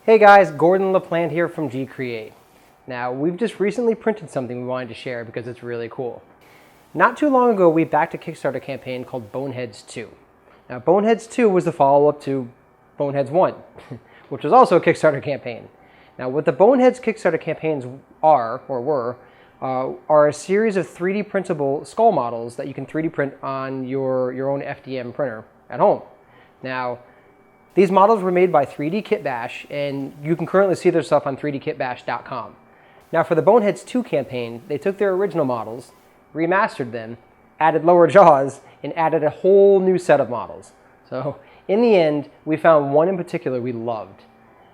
Hey guys, Gordon LaPlante here from G-Create. Now, we've just recently printed something we wanted to share because it's really cool. Not too long ago, we backed a Kickstarter campaign called Boneheads 2. Now, Boneheads 2 was the follow-up to Boneheads 1, which was also a Kickstarter campaign. Now, what the Boneheads Kickstarter campaigns are a series of 3D printable skull models that you can 3D print on your own FDM printer at home. Now, these models were made by 3D Kitbash, and you can currently see their stuff on 3dkitbash.com. Now, for the Boneheads 2 campaign, they took their original models, remastered them, added lower jaws, and added a whole new set of models. So, in the end, we found one in particular we loved,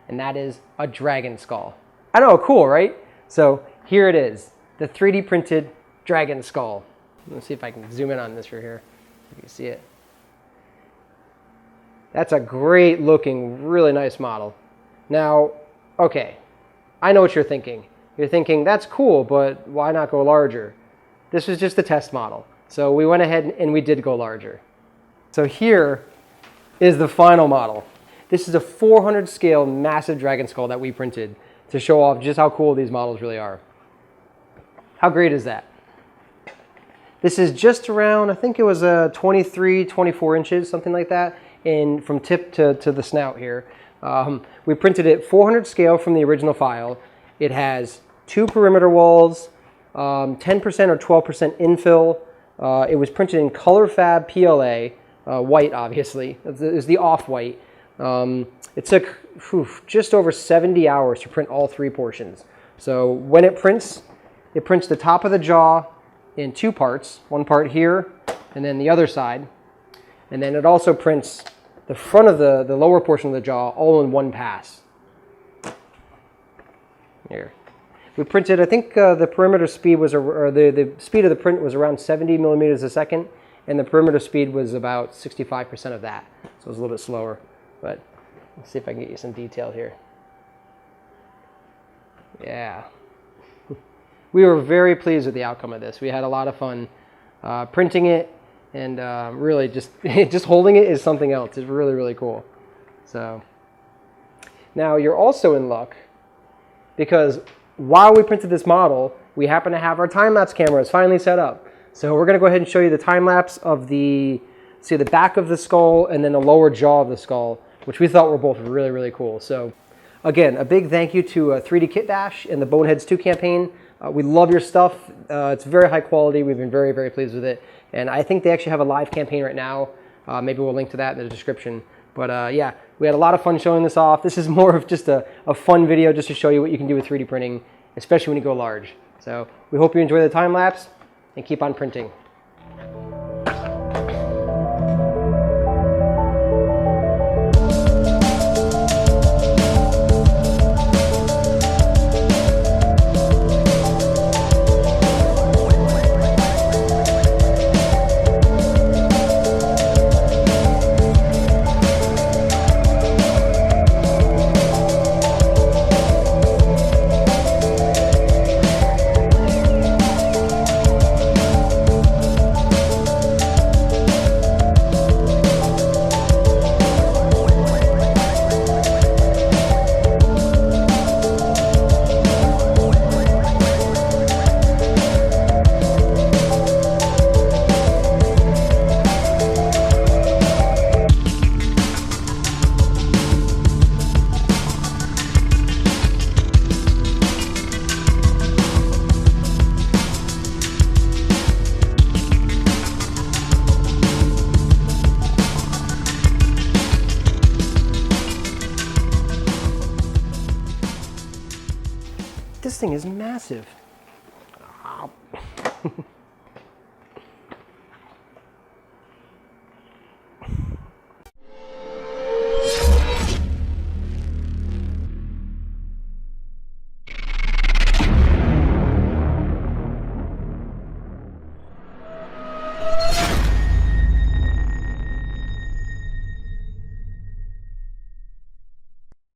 and that is a dragon skull. I know, cool, right? So, here it is, the 3D printed dragon skull. Let's see if I can zoom in on this right here, so you can see it. That's a great looking, really nice model. Now, okay, I know what you're thinking. You're thinking, that's cool, but why not go larger? This was just a test model. So we went ahead and we did go larger. So here is the final model. This is a 400 scale massive dragon skull that we printed to show off just how cool these models really are. How great is that? This is just around, I think it was 23, 24 inches, something like that. And from tip to the snout here. We printed it 400 scale from the original file. It has 2 perimeter walls, 10% or 12% infill. It was printed in color fab PLA, white obviously. It was the off-white. It took just over 70 hours to print all 3 portions. So when it prints the top of the jaw in 2 parts, one part here and then the other side. And then it also prints the front of the lower portion of the jaw all in one pass. Here. We printed, I think the perimeter speed was, or the speed of the print was around 70 millimeters a second, and the perimeter speed was about 65% of that. So it was a little bit slower, but let's see if I can get you some detail here. Yeah. We were very pleased with the outcome of this. We had a lot of fun printing it. And really just holding it is something else. It's really, really cool. So now you're also in luck because while we printed this model, we happen to have our time-lapse cameras finally set up. So we're going to go ahead and show you the time-lapse of the back of the skull and then the lower jaw of the skull, which we thought were both really, really cool. So again, a big thank you to 3D Kitbash and the Boneheads 2 campaign. We love your stuff. It's very high quality. We've been very, very pleased with it. And I think they actually have a live campaign right now. Maybe we'll link to that in the description. But yeah, we had a lot of fun showing this off. This is more of just a fun video just to show you what you can do with 3D printing, especially when you go large. So we hope you enjoy the time lapse and keep on printing. This thing is massive.